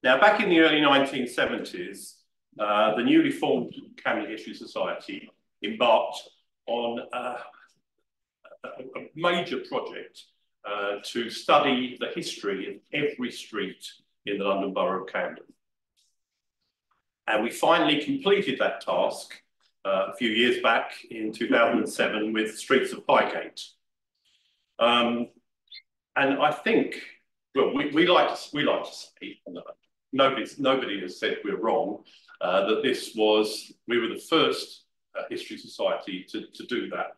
Now, back in the early 1970s, the newly formed Camden History Society embarked on a major project to study the history of every street in the London Borough of Camden. And we finally completed that task a few years back in 2007 with Streets of Highgate. And I think, well, we like to say, nobody has said we're wrong, that we were the first history society to do that,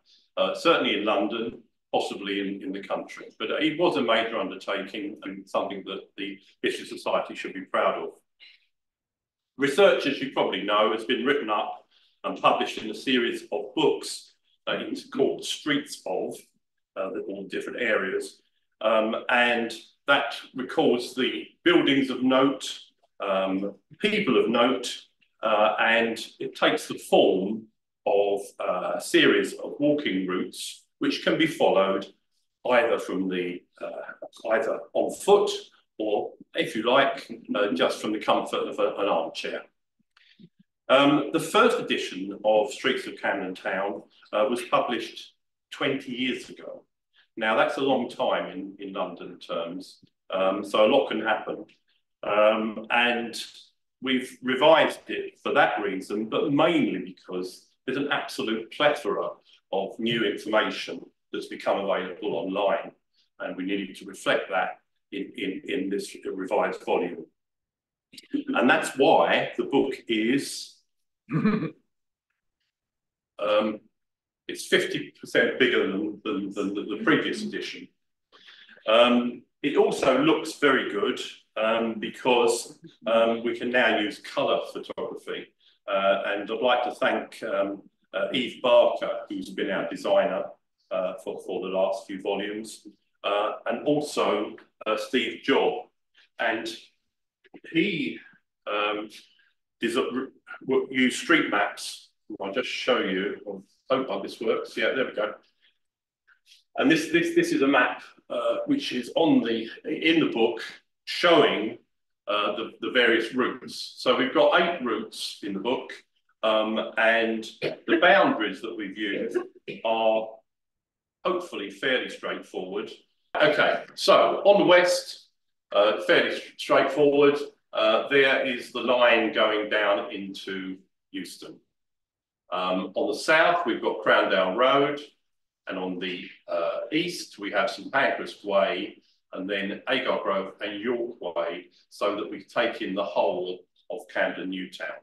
certainly in London, possibly in the country. But it was a major undertaking and something that the History Society should be proud of. Research, as you probably know, has been written up and published in a series of books called Streets of, all different areas. And that records the buildings of note, people of note, and it takes the form of a series of walking routes which can be followed either from either on foot or, if you like, just from the comfort of an armchair. The first edition of Streets of Camden Town was published 20 years ago. Now, that's a long time in London terms, so a lot can happen. And we've revised it for that reason, but mainly because there's an absolute plethora of new information that's become available online, and we needed to reflect that in this revised volume. And that's why the book is it's 50% bigger than the previous edition. It also looks very good because we can now use colour photography. And I'd like to thank Eve Barker, who's been our designer for the last few volumes, and also Steve Job. And he used street maps. I'll just show you. I hope this works. Yeah, there we go. And this is a map which is in the book showing the various routes. So we've got 8 routes in the book, and the boundaries that we've used are hopefully fairly straightforward. Okay, so on the west, fairly straightforward. There is the line going down into Euston. On the south, we've got Crowndale Road, and on the east, we have St Pancras Way, and then Agar Grove and York Way, so that we take in the whole of Camden New Town.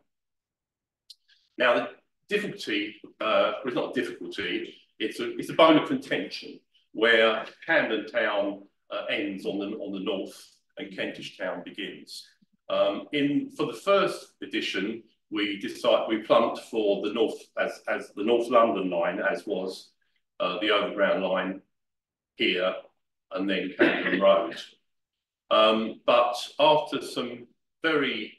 Now, the difficulty, well, it's not difficulty, it's a bone of contention where Camden Town ends on the north and Kentish Town begins. For the first edition, we plumped for the north as the North London line, as was the overground line here, and then Camden Road. But after some very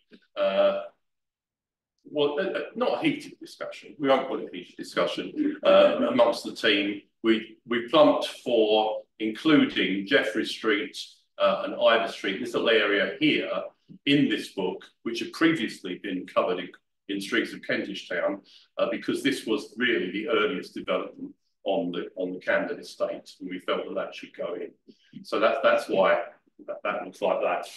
not a heated discussion, we won't call it a heated discussion, amongst the team, we plumped for including Jeffrey Street and Ivor Street, this little area here in this book, which had previously been covered in Streets of Kentish Town, because this was really the earliest development on the Camden estate, and we felt that should go in. So that's why that looks like that.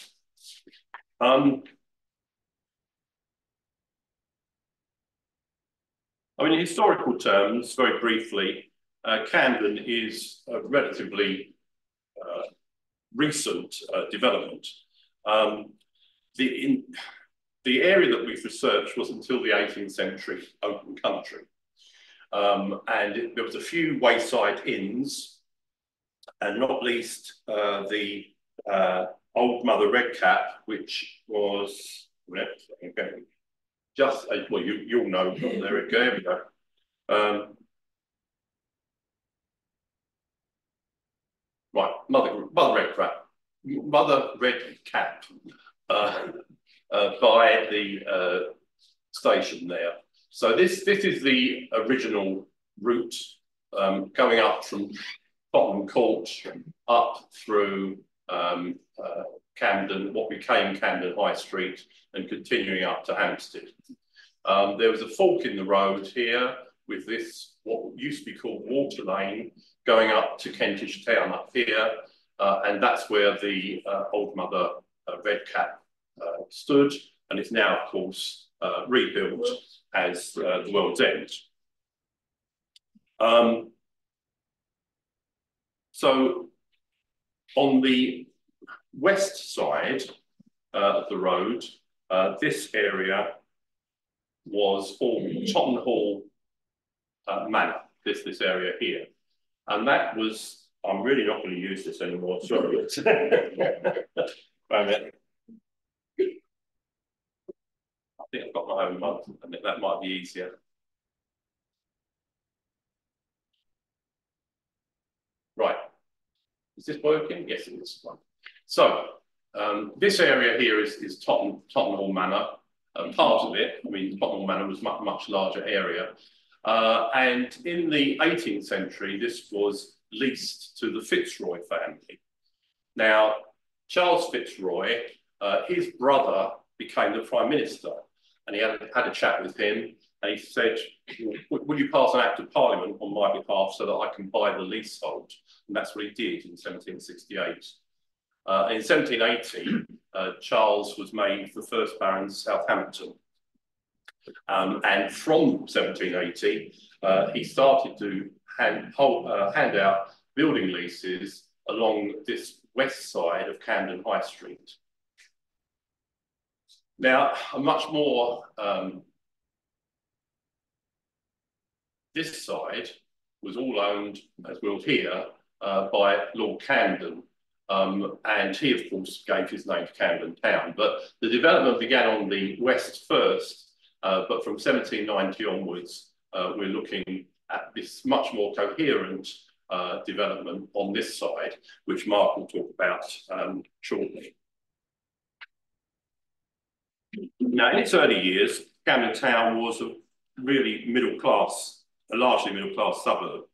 I mean, in historical terms, very briefly, Camden is a relatively recent development. The area that we've researched was until the 18th century open country. And there was a few wayside inns, and not least the Old Mother Redcap, which was, just, well, you'll know, there we go. Right, Mother Redcap by the station there. So this is the original route going up from Tottenham Court up through Camden, what became Camden High Street, and continuing up to Hampstead. There was a fork in the road here with this, what used to be called Water Lane, going up to Kentish Town up here, and that's where the Old Mother Red Cap stood, and it's now, of course, rebuilt as the World's End. So on the west side of the road, this area was all Tottenham Hall Manor, this area here. And that was, I'm really not going to use this anymore, sorry. Wait a minute. I think I've got my own one, and that might be easier. Right. Is this working? Yes, it is. So, this area here is Tottenham Hall Manor. Part of it, I mean, Tottenham Hall Manor was much, much larger area. And in the 18th century, this was leased to the Fitzroy family. Now, Charles Fitzroy, his brother became the Prime Minister, and he had a chat with him, and he said, "Will you pass an Act of Parliament on my behalf so that I can buy the leasehold?" And that's what he did in 1768. In 1780, Charles was made the first Baron of Southampton. And from 1780, he started to hand out building leases along this west side of Camden High Street. Now, a much more, this side was all owned, as we'll hear, by Lord Camden. And he, of course, gave his name to Camden Town. But the development began on the west first, but from 1790 onwards, we're looking at this much more coherent development on this side, which Mark will talk about shortly. Now, in its early years, Camden Town was a really middle class, a largely middle class suburb.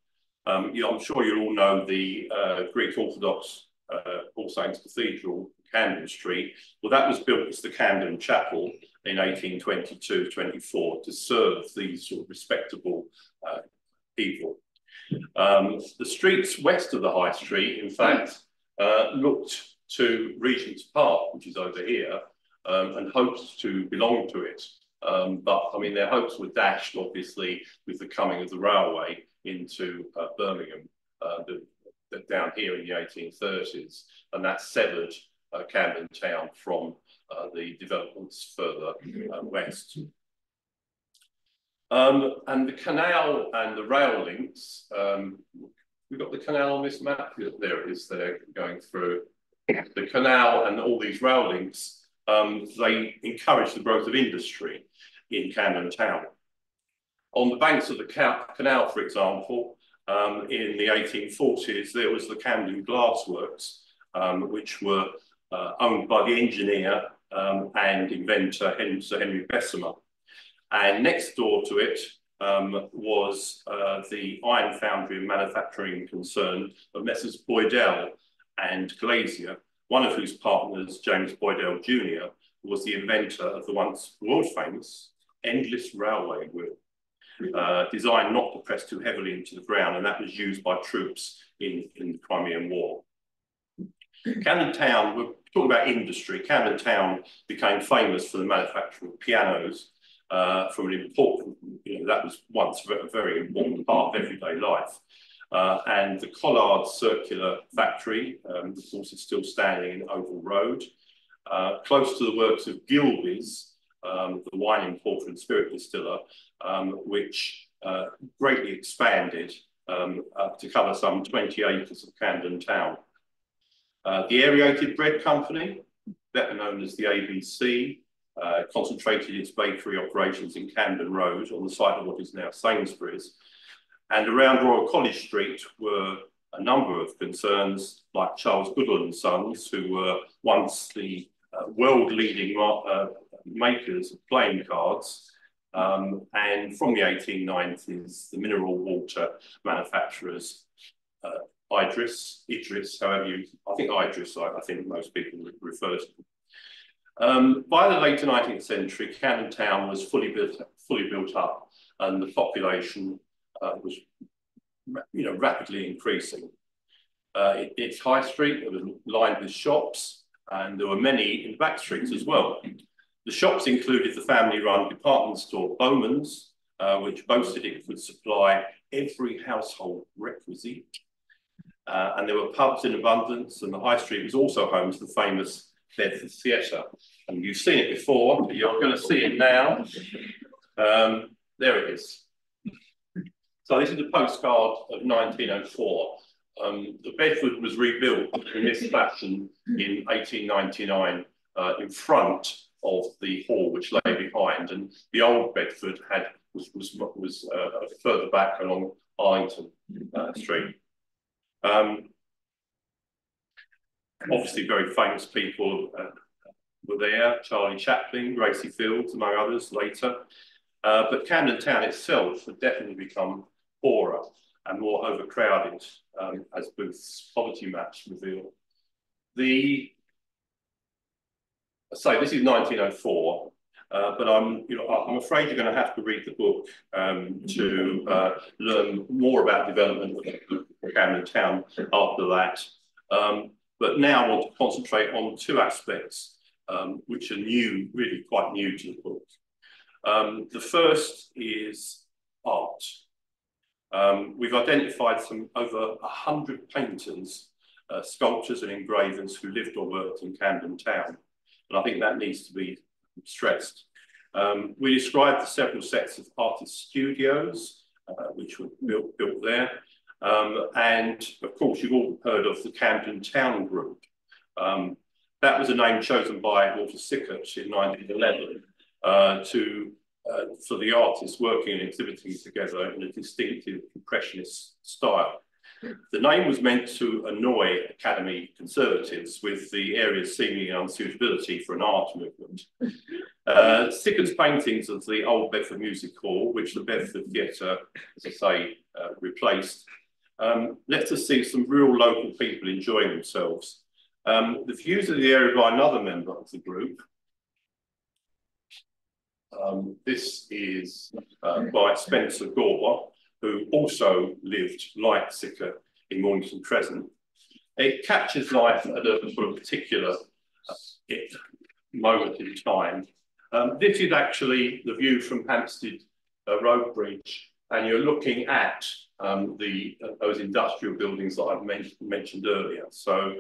I'm sure you all know the Greek Orthodox All Saints Cathedral, Camden Street. Well, that was built as the Camden Chapel in 1822-24 to serve these sort of respectable people. The streets west of the High Street, in fact, looked to Regent's Park, which is over here, and hoped to belong to it. But I mean, their hopes were dashed, obviously, with the coming of the railway into Birmingham, down here in the 1830s, and that severed Camden Town from the developments further west. And the canal and the rail links, we've got the canal on this map. There it is there going through. The canal and all these rail links, they encourage the growth of industry in Camden Town. On the banks of the canal, for example, in the 1840s, there was the Camden Glass Works, which were owned by the engineer and inventor Sir Henry Bessemer. And next door to it was the iron foundry and manufacturing concern of Messrs. Boydell and Glazier, one of whose partners, James Boydell Jr., was the inventor of the once world famous endless railway wheel. Designed not to press too heavily into the ground, and that was used by troops in the Crimean War. Camden Town, we're talking about industry. Camden Town became famous for the manufacture of pianos from an important, that was once a very important part of everyday life. And the Collard Circular Factory, of course, is still standing in Oval Road, close to the works of Gilbey's, the wine importer and spirit distiller, which greatly expanded to cover some 20 acres of Camden Town. The Aerated Bread Company, better known as the ABC, concentrated its bakery operations in Camden Road on the site of what is now Sainsbury's. And around Royal College Street were a number of concerns like Charles Goodall and Sons, who were once the world-leading makers of playing cards. And from the 1890s, the mineral water manufacturers Idris, however you, I think Idris, I think most people refer to. By the later 19th century, Camden Town was fully built up, and the population was, rapidly increasing. Its high street was lined with shops, and there were many in the back streets as well. The shops included the family-run department store Bowman's, which boasted it could supply every household requisite. And there were pubs in abundance, and the high street was also home to the famous Bedford Theatre. And you've seen it before, but you're going to see it now. There it is. So this is a postcard of 1904. The Bedford was rebuilt in this fashion in 1899 in front of the hall, which lay behind, and the old Bedford was further back along Arlington Street. Obviously, very famous people were there: Charlie Chaplin, Gracie Fields, among others later. But Camden Town itself had definitely become poorer and more overcrowded, as Booth's poverty maps reveal. So this is 1904, but I'm afraid you're going to have to read the book to learn more about development of Camden Town after that. But now I want to concentrate on two aspects which are new, really quite new to the book. The first is art. We've identified over 100 painters, sculptors and engravers who lived or worked in Camden Town. And I think that needs to be stressed. We described the several sets of artist studios, which were built there. And of course, you've all heard of the Camden Town Group. That was a name chosen by Walter Sickert in 1911 for the artists working and exhibiting together in a distinctive impressionist style. The name was meant to annoy Academy conservatives with the area's seeming unsuitability for an art movement. Sickert's paintings of the old Bedford Music Hall, which the Bedford Theatre, as I say, replaced, let us see some real local people enjoying themselves. The views of the area by another member of the group. This is by Spencer Gore, who also lived, like Sickert, in Mornington Crescent. It captures life at a sort of particular moment in time. This is actually the view from Hampstead Road Bridge, and you're looking at those industrial buildings that I've mentioned earlier. So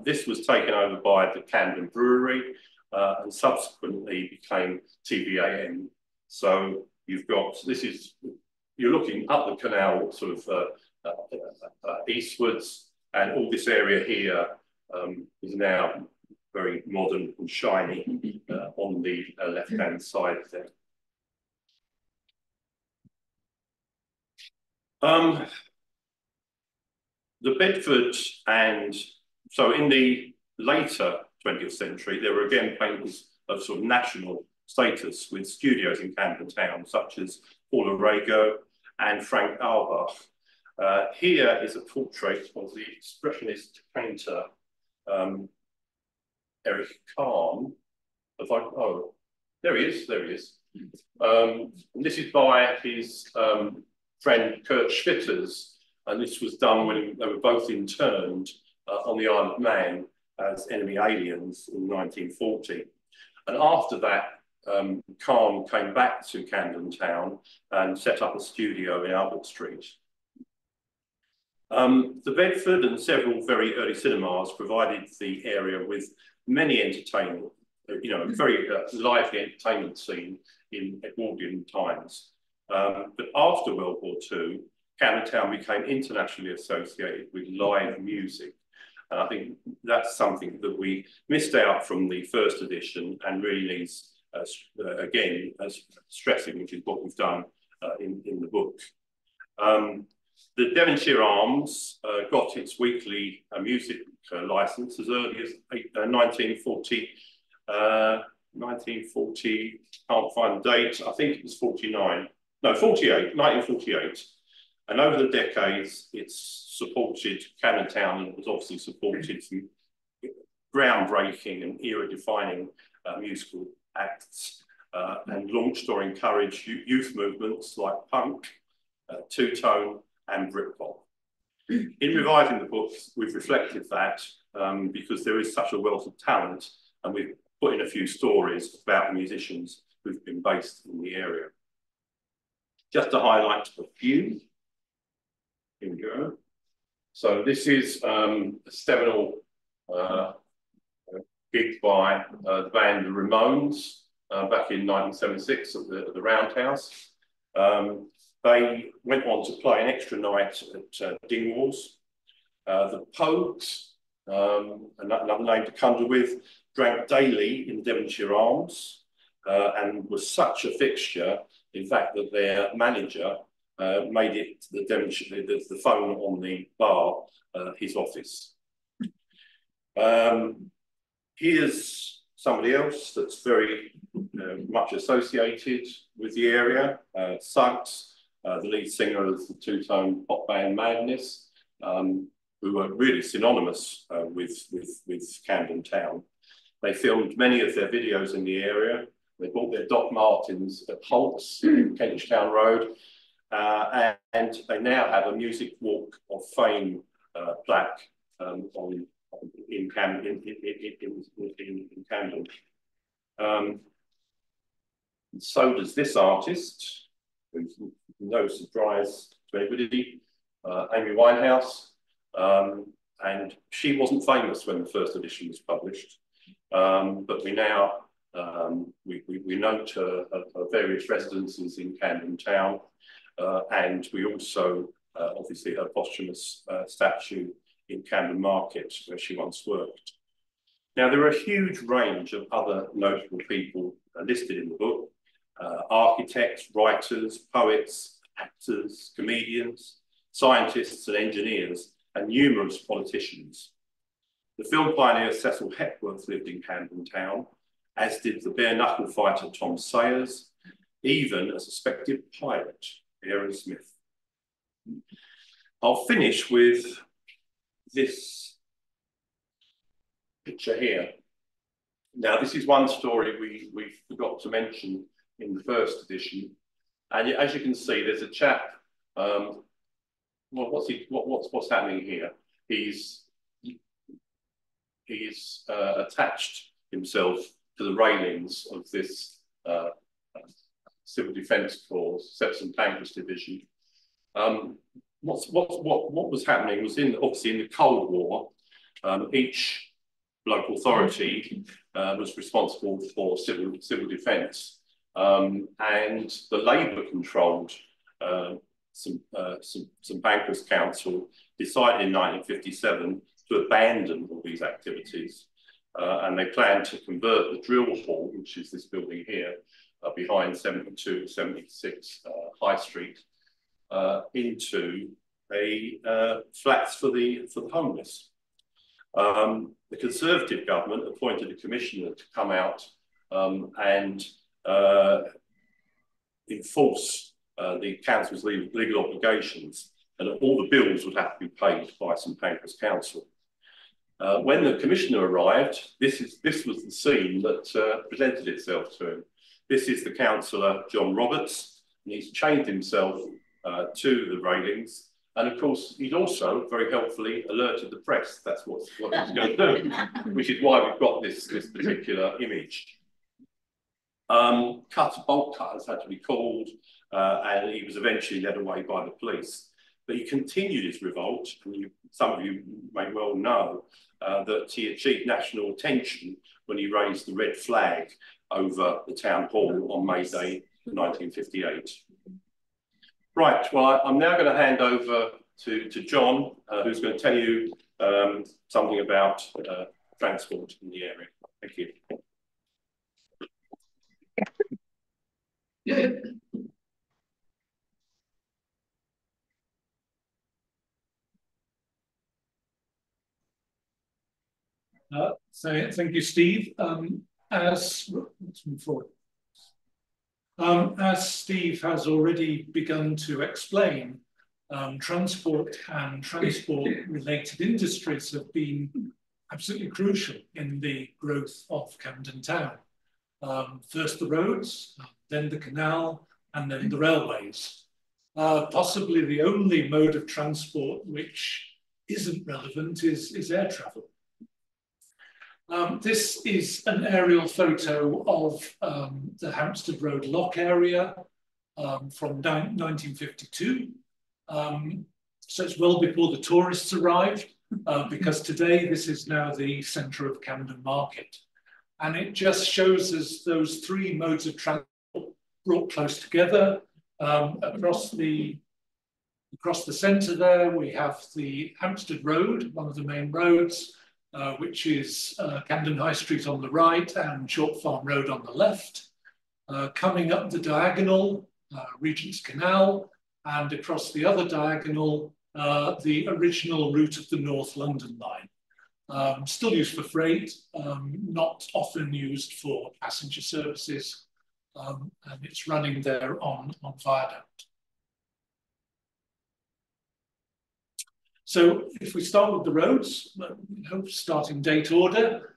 this was taken over by the Camden Brewery and subsequently became TBAM. So you've got, you're looking up the canal sort of eastwards, and all this area here is now very modern and shiny on the left-hand side there. The Bedford, and so in the later 20th century, there were again painters of sort of national status with studios in Camden Town, such as Paul Arago and Frank Albach. Here is a portrait of the expressionist painter Eric Kahn. Oh, there he is. And this is by his friend Kurt Schwitters, and this was done when they were both interned on the Isle of Man as enemy aliens in 1940. And after that, Kahn came back to Camden Town and set up a studio in Albert Street. The Bedford and several very early cinemas provided the area with many entertainment, a very lively entertainment scene in Edwardian times. But after World War II, Camden Town became internationally associated with live music. And I think that's something that we missed out from the first edition and really needs, again, stressing, which is what we've done in the book. The Devonshire Arms got its weekly music license as early as 1940. 1940, can't find the date, I think it was 49. No, 48, 1948. And over the decades, it's supported, Camden Town has obviously supported some groundbreaking and era-defining musical acts and launched or encouraged youth movements like punk, two-tone and Britpop. In revising the books, we've reflected that because there is such a wealth of talent, and we've put in a few stories about the musicians who've been based in the area. Just to highlight a few. Here we go. So this is a seminal gig by the band The Ramones back in 1976 at the Roundhouse. They went on to play an extra night at Dingwalls. The Pogues, another name to conjure with, drank daily in Devonshire Arms and was such a fixture, in fact, that their manager made it the phone on the bar his office. Here's somebody else that's very much associated with the area, Suggs, the lead singer of the two-tone pop band Madness, who are really synonymous with Camden Town. They filmed many of their videos in the area. They bought their Doc Martens at Holt's in Kentish Town Road, and they now have a Music Walk of Fame plaque in Camden. So does this artist, who's no surprise to anybody, Amy Winehouse, and she wasn't famous when the first edition was published, but we now we note her various residences in Camden Town, and we also obviously her posthumous statue in Camden Market, where she once worked. Now, there are a huge range of other notable people listed in the book: architects, writers, poets, actors, comedians, scientists and engineers, and numerous politicians. The film pioneer Cecil Hepworth lived in Camden Town, as did the bare-knuckle fighter Tom Sayers, even a suspected pirate, Aaron Smith. I'll finish with this picture here. Now, this is one story we forgot to mention in the first edition, and as you can see, there's a chap. Well, what's happening here? He's attached himself to the railings of this Civil Defence Corps, St Pancras Division. What was happening was obviously in the Cold War, each local authority was responsible for civil defence, and the Labour-controlled St Pancras Council decided in 1957 to abandon all these activities, and they planned to convert the drill hall, which is this building here, behind 72, 76 High Street, into flats for the homeless. The Conservative government appointed a commissioner to come out and enforce the council's legal obligations, and all the bills would have to be paid by St Pancras Council. When the commissioner arrived, this was the scene that presented itself to him. This is the councillor, John Roberts, and he's chained himself to the railings. And of course, he'd also very helpfully alerted the press. That's what he was going to do, which is why we've got this particular image. Bolt cutters had to be called, and he was eventually led away by the police. But he continued his revolt, and some of you may well know that he achieved national attention when he raised the red flag over the town hall on May Day 1958. Right, well, I'm now going to hand over to John, who's going to tell you something about transport in the area. Thank you. So thank you, Steve. Let's move forward. As Steve has already begun to explain, transport and transport-related industries have been absolutely crucial in the growth of Camden Town. First the roads, then the canal, and then the railways. Possibly the only mode of transport which isn't relevant is air travel. This is an aerial photo of the Hampstead Road lock area from 1952. So it's well before the tourists arrived, because today this is now the centre of Camden Market. And it just shows us those three modes of transport brought close together. Across the centre there, we have the Hampstead Road, one of the main roads, which is Camden High Street on the right and Chalk Farm Road on the left. Coming up the diagonal, Regent's Canal, and across the other diagonal, the original route of the North London line. Still used for freight, not often used for passenger services, and it's running there on viaduct. So if we start with the roads, starting date order,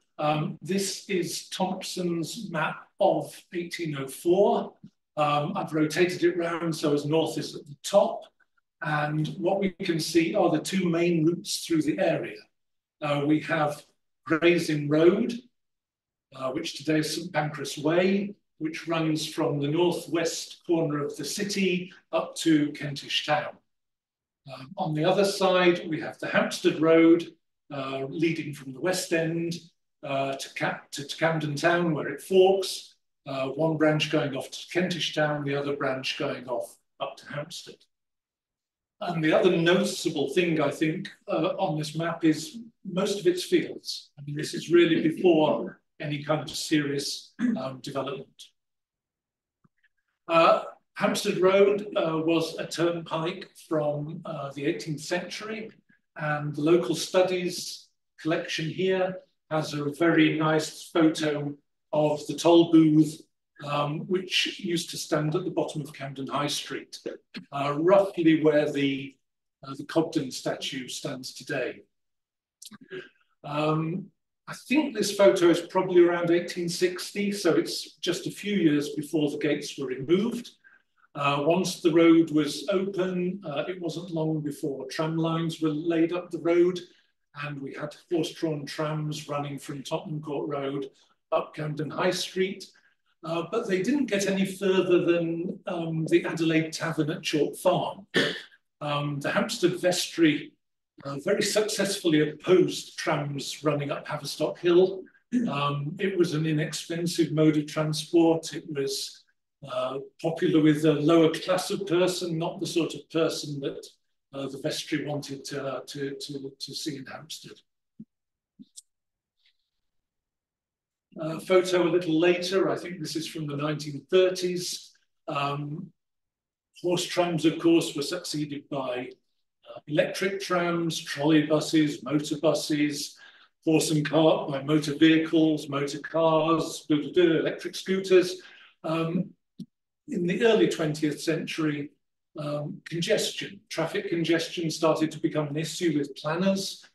this is Thompson's map of 1804. I've rotated it round so as north is at the top. And what we can see are the two main routes through the area. We have Grazing Road, which today is St Pancras Way, which runs from the northwest corner of the city up to Kentish Town. On the other side, we have the Hampstead Road, leading from the West End to Camden Town, where it forks. One branch going off to Kentish Town, the other branch going off up to Hampstead. And the other noticeable thing, I think, on this map is most of its fields. I mean, this is really before any kind of serious development. Hampstead Road was a turnpike from the 18th century, and the local studies collection here has a very nice photo of the toll booth, which used to stand at the bottom of Camden High Street, roughly where the Cobden statue stands today. I think this photo is probably around 1860, so it's just a few years before the gates were removed. Once the road was open, it wasn't long before tram lines were laid up the road, and we had horse-drawn trams running from Tottenham Court Road up Camden High Street. But they didn't get any further than the Adelaide Tavern at Chalk Farm. The Hampstead Vestry very successfully opposed trams running up Haverstock Hill. It was an inexpensive mode of transport. It was popular with a lower class of person, not the sort of person that the Vestry wanted to see in Hampstead. Photo a little later, I think this is from the 1930s. Horse trams, of course, were succeeded by electric trams, trolley buses, motor buses, horse and cart by motor vehicles, motor cars, electric scooters. In the early 20th century, traffic congestion started to become an issue with planners.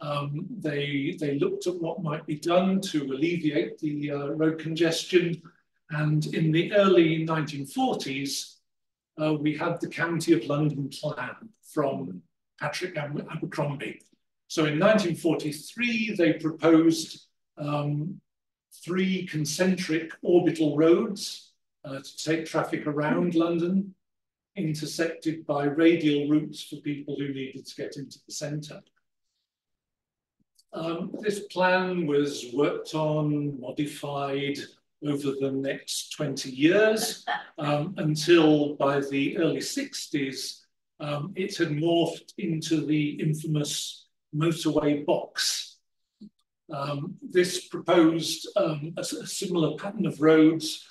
They looked at what might be done to alleviate the road congestion. And in the early 1940s, we had the County of London plan from Patrick Abercrombie. So in 1943, they proposed 3 concentric orbital roads to take traffic around London, intersected by radial routes for people who needed to get into the centre. This plan was worked on, modified over the next 20 years, until by the early 60s, it had morphed into the infamous motorway box. This proposed a similar pattern of roads,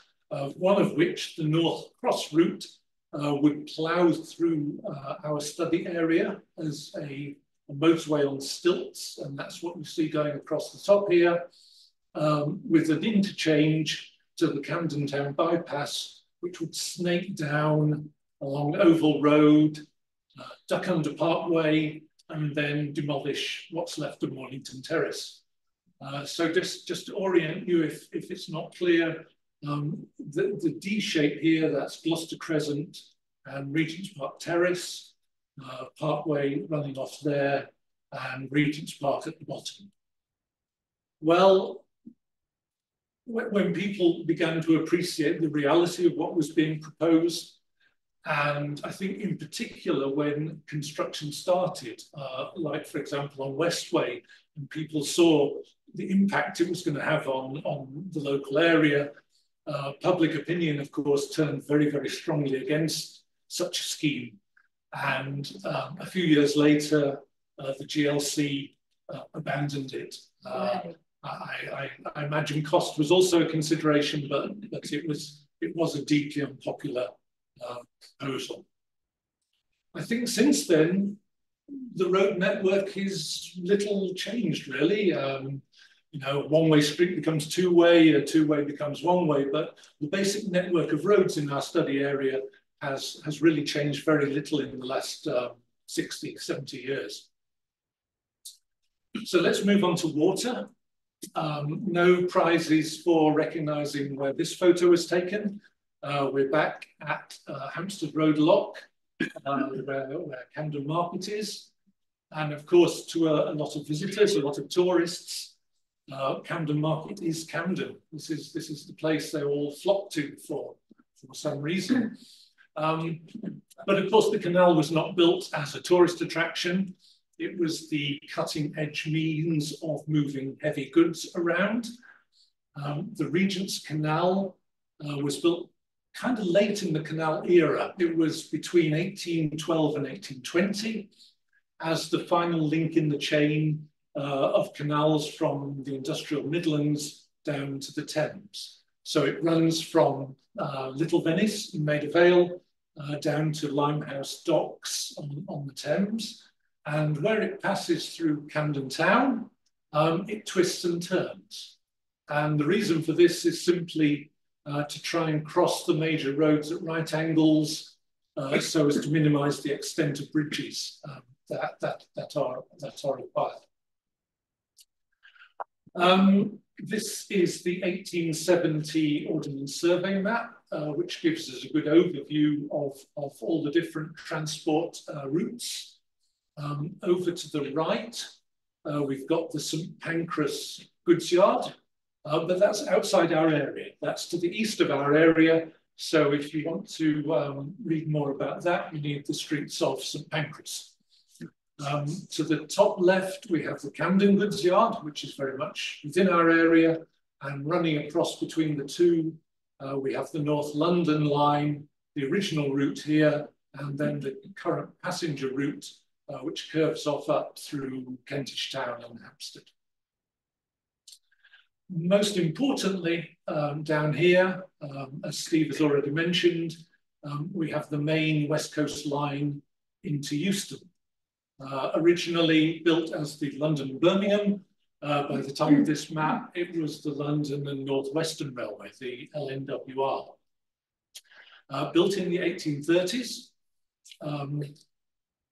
one of which, the North Cross route, would plough through our study area as a motorway on stilts, and that's what we see going across the top here, with an interchange to the Camden Town bypass, which would snake down along Oval Road duck under Parkway, and then demolish what's left of Mornington Terrace. So just to orient you, if it's not clear, the D shape here, that's Gloucester Crescent and Regent's Park Terrace, Parkway running off there, and Regent's Park at the bottom. Well, when people began to appreciate the reality of what was being proposed, and I think in particular when construction started, like for example on Westway, and people saw the impact it was going to have on the local area, public opinion, of course, turned very, very strongly against such a scheme. And a few years later, the GLC abandoned it. I imagine cost was also a consideration, but it was a deeply unpopular proposal. I think since then, the road network is little changed, really. You know, a one-way street becomes two-way, a two-way becomes one-way, but the basic network of roads in our study area has really changed very little in the last 60, 70 years. So let's move on to water. No prizes for recognizing where this photo was taken. We're back at Hampstead Road Lock, where Camden Market is. And of course, to a lot of visitors, a lot of tourists, Camden Market is Camden. This is the place they all flock to for some reason. But of course, the canal was not built as a tourist attraction. It was the cutting edge means of moving heavy goods around. The Regent's Canal was built kind of late in the canal era. It was between 1812 and 1820 as the final link in the chain of canals from the industrial Midlands down to the Thames. So it runs from Little Venice in Maida Vale down to Limehouse Docks on the Thames. And where it passes through Camden Town, it twists and turns. And the reason for this is simply to try and cross the major roads at right angles so as to minimize the extent of bridges that are required. This is the 1870 Ordnance Survey map, which gives us a good overview of all the different transport routes. Over to the right, we've got the St Pancras goods yard, but that's outside our area. That's to the east of our area. So if you want to read more about that, you need the streets of St Pancras. To the top left, we have the Camden goods yard, which is very much within our area, and running across between the two, we have the North London line, the original route here, and then the current passenger route, which curves off up through Kentish Town and Hampstead. Most importantly, down here, as Steve has already mentioned, we have the main West Coast line into Euston. Originally built as the London Birmingham, by the time of this map, it was the London and North Western Railway, the LNWR. Built in the 1830s,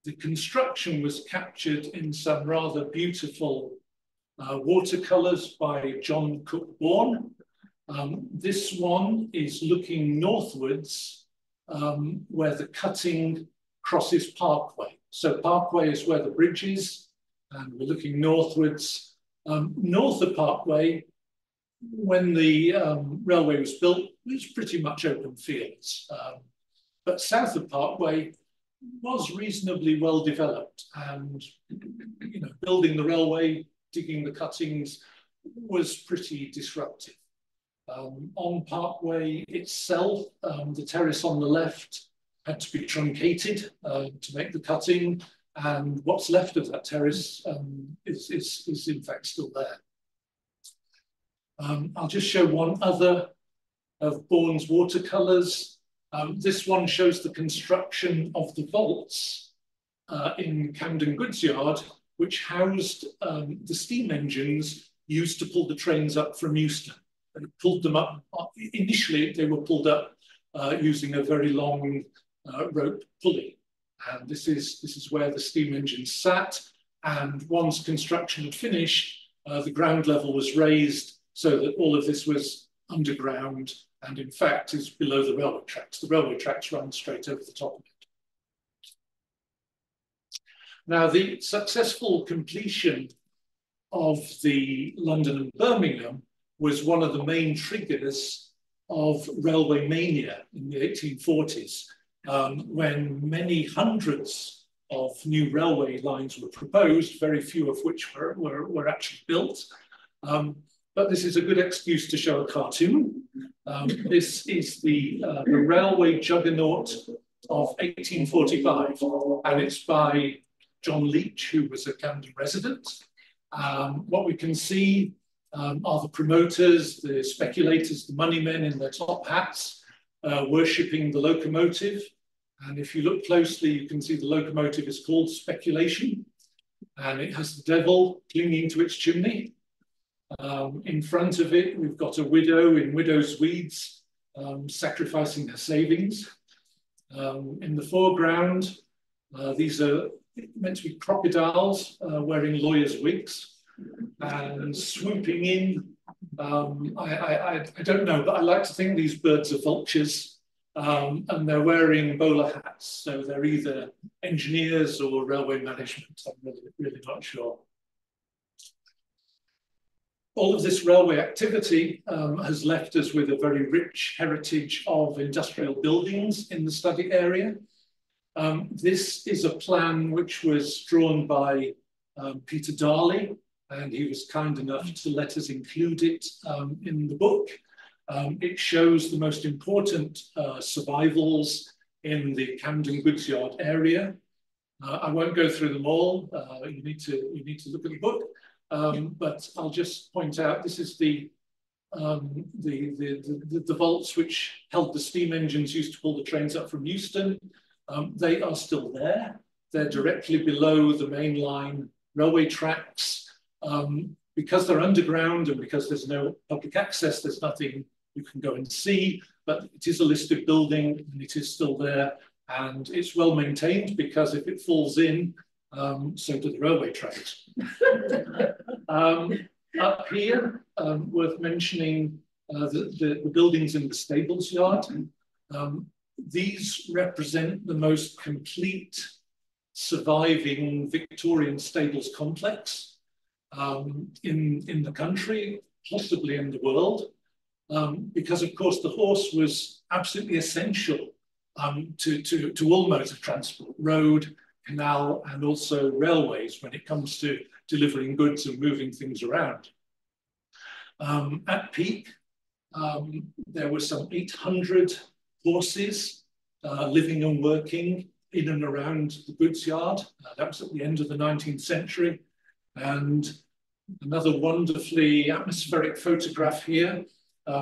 the construction was captured in some rather beautiful watercolors by John Cook Bourne. This one is looking northwards where the cutting crosses Parkway. So Parkway is where the bridge is, and we're looking northwards. North of Parkway, when the railway was built, it was pretty much open fields. But south of Parkway was reasonably well developed, and building the railway, digging the cuttings was pretty disruptive. On Parkway itself, the terrace on the left had to be truncated to make the cutting, and what's left of that terrace is in fact still there. I'll just show one other of Bourne's watercolors. This one shows the construction of the vaults in Camden Goods Yard, which housed the steam engines used to pull the trains up from Euston. And pulled them up, initially they were pulled up using a very long rope pulley. And this is where the steam engines sat. And once construction had finished, the ground level was raised so that all of this was underground and in fact is below the railway tracks. The railway tracks run straight over the top of it. Now, the successful completion of the London and Birmingham was one of the main triggers of railway mania in the 1840s, when many hundreds of new railway lines were proposed, very few of which were actually built. But this is a good excuse to show a cartoon. This is the railway juggernaut of 1845, and it's by John Leach, who was a Camden resident. What we can see are the promoters, the speculators, the money men in their top hats, worshipping the locomotive. And if you look closely, you can see the locomotive is called Speculation, and it has the devil clinging to its chimney. In front of it, we've got a widow in widow's weeds, sacrificing her savings. In the foreground, these are meant to be crocodiles wearing lawyers' wigs and swooping in. I don't know, but I like to think these birds are vultures, and they're wearing bowler hats. So they're either engineers or railway management. I'm really not sure. All of this railway activity has left us with a very rich heritage of industrial buildings in the study area. This is a plan which was drawn by Peter Darley, and he was kind enough to let us include it in the book. It shows the most important survivals in the Camden Goods Yard area. I won't go through them all. You need to look at the book. But I'll just point out this is the vaults which held the steam engines used to pull the trains up from Euston. They are still there. They're directly below the mainline railway tracks. Because they're underground and because there's no public access, there's nothing you can go and see, but it is a listed building and it is still there, and it's well maintained because if it falls in, so do the railway tracks. Up here, worth mentioning the buildings in the stables yard. These represent the most complete surviving Victorian stables complex in the country, possibly in the world, because of course the horse was absolutely essential to all modes of transport, road, canal, and also railways when it comes to delivering goods and moving things around. At peak, there were some 800 horses living and working in and around the goods yard. That was at the end of the 19th century. And another wonderfully atmospheric photograph here.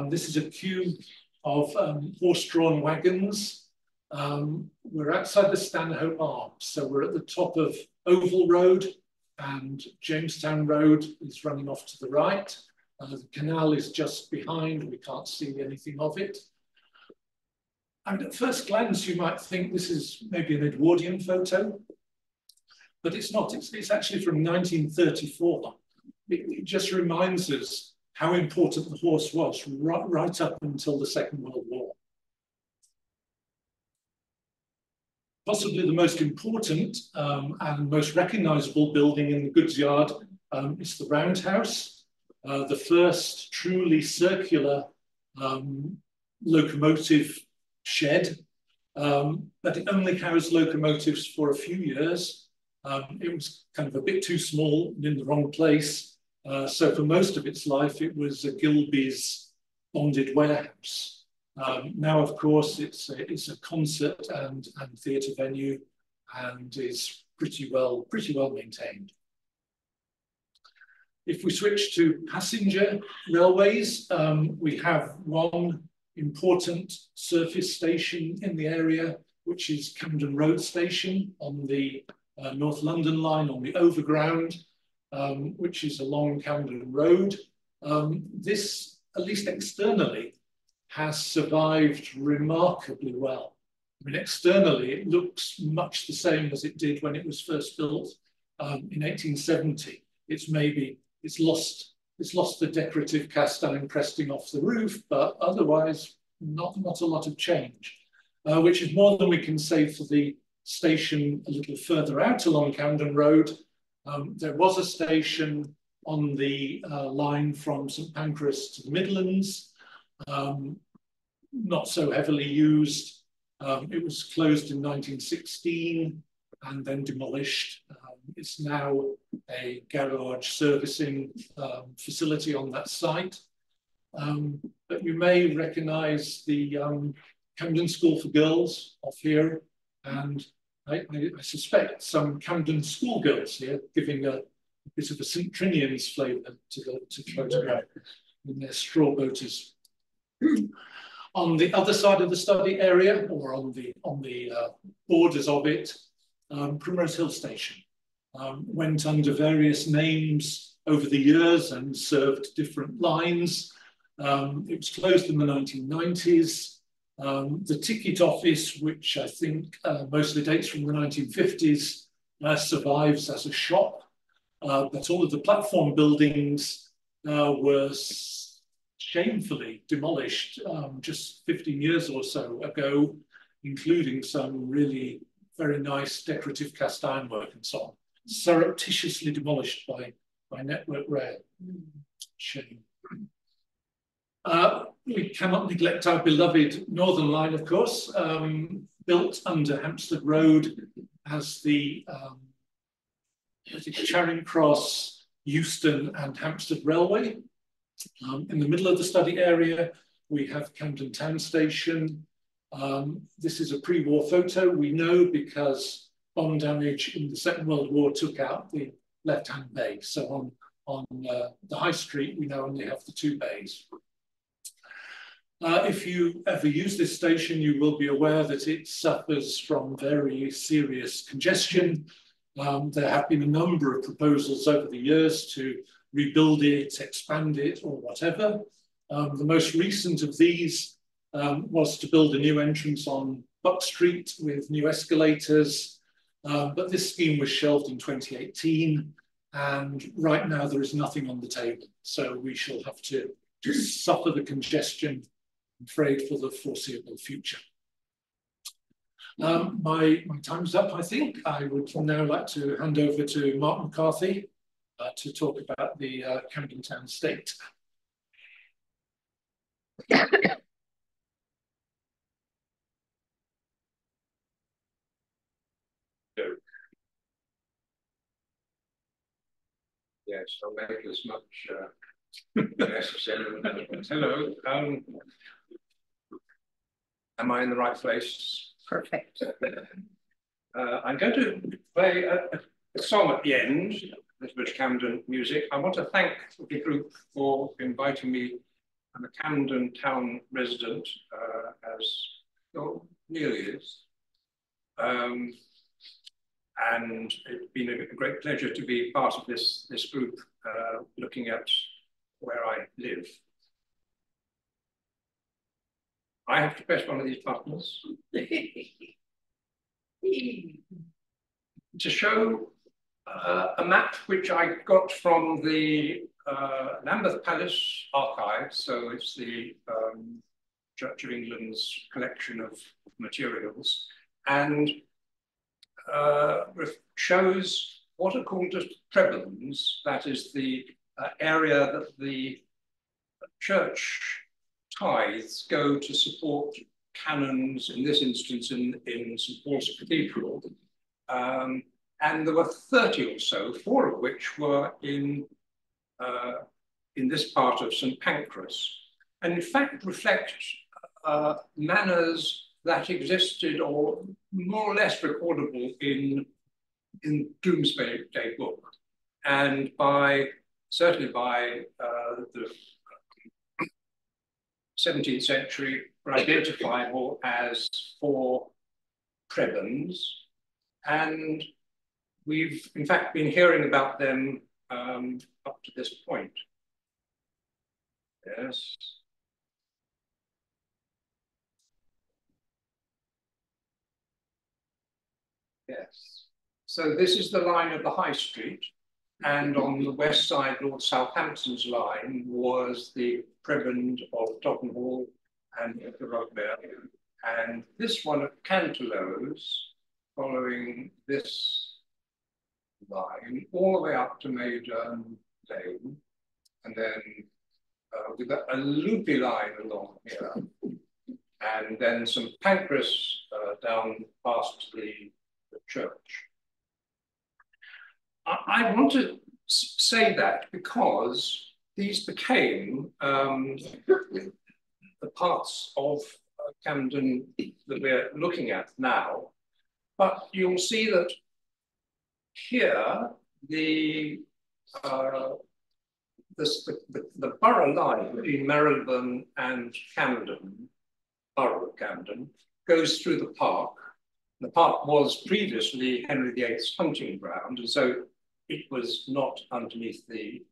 This is a queue of horse-drawn wagons. We're outside the Stanhope Arms, so we're at the top of Oval Road, and Jamestown Road is running off to the right. The canal is just behind, we can't see anything of it. And at first glance, you might think this is maybe an Edwardian photo, but it's not. It's actually from 1934. It just reminds us how important the horse was right up until the Second World War. Possibly the most important and most recognizable building in the goods yard is the Roundhouse, the first truly circular locomotive shed, but it only housed locomotives for a few years. It was kind of a bit too small and in the wrong place. So for most of its life, it was a Gilbey's bonded warehouse. Now, of course, it's a concert and theatre venue, and is pretty well maintained. If we switch to passenger railways, we have one important surface station in the area, which is Camden Road Station on the North London line on the overground, which is along Camden Road. This, at least externally, has survived remarkably well. I mean, externally, it looks much the same as it did when it was first built in 1870. It's lost the decorative cast iron cresting off the roof, but otherwise not a lot of change, which is more than we can say for the station a little further out along Camden Road. There was a station on the line from St Pancras to the Midlands, not so heavily used. It was closed in 1916 and then demolished. It's now a garage servicing facility on that site. But you may recognise the Camden School for Girls off here, and I suspect some Camden schoolgirls here, giving a bit of a St Trinian's flavour to the photograph in their straw boaters. On the other side of the study area, or on the borders of it, Primrose Hill Station went under various names over the years and served different lines. It was closed in the 1990s. The ticket office, which I think mostly dates from the 1950s, survives as a shop. But all of the platform buildings were shamefully demolished just 15 years or so ago, including some really very nice decorative cast iron work and so on. Surreptitiously demolished by Network Rail. Shame. We cannot neglect our beloved Northern Line, of course, built under Hampstead Road as the Charing Cross, Euston and Hampstead Railway. In the middle of the study area, we have Camden Town Station. This is a pre-war photo. We know because bomb damage in the Second World War took out the left-hand bay. So on the high street, we now only have the two bays. If you ever use this station, you will be aware that it suffers from very serious congestion. There have been a number of proposals over the years to rebuild it, expand it, or whatever. The most recent of these was to build a new entrance on Buck Street with new escalators, but this scheme was shelved in 2018, and right now there is nothing on the table. So we shall have to suffer the congestion, I'm afraid, for the foreseeable future. My time's up, I think. I would now like to hand over to Mark McCarthy to talk about the Camden Town Estate. Yes, I'll make as much necessary. Hello. Am I in the right place? Perfect. I'm going to play a song at the end, a little bit of Camden music. I want to thank the group for inviting me. I'm a Camden Town resident, as nearly is. And it's been a great pleasure to be part of this group, looking at where I live. I have to press one of these buttons to show a map which I got from the Lambeth Palace archive. So it's the Church of England's collection of materials, and shows what are called just prebends, that is the area that the church tithes go to support canons, in this instance in St Paul's Cathedral. And there were 30 or so, 4 of which were in this part of St Pancras, and in fact reflect manors that existed or more or less recordable in Domesday Book, and certainly by the 17th century were identifiable as 4 prebends, and we've in fact been hearing about them up to this point. Yes. Yes. So this is the line of the High Street. And on the west side, Lord Southampton's line was the prebend of Tottenhall and the Rugby. And this one at Cantelows, following this line, all the way up to Mayderne Lane, and then with a loopy line along here, and then some pancras down past the church. I want to say that because these became the parts of Camden that we're looking at now, but you'll see that here the borough line between Marylebone and Camden, borough of Camden, goes through the park. The park was previously Henry VIII's hunting ground, and so it was not underneath the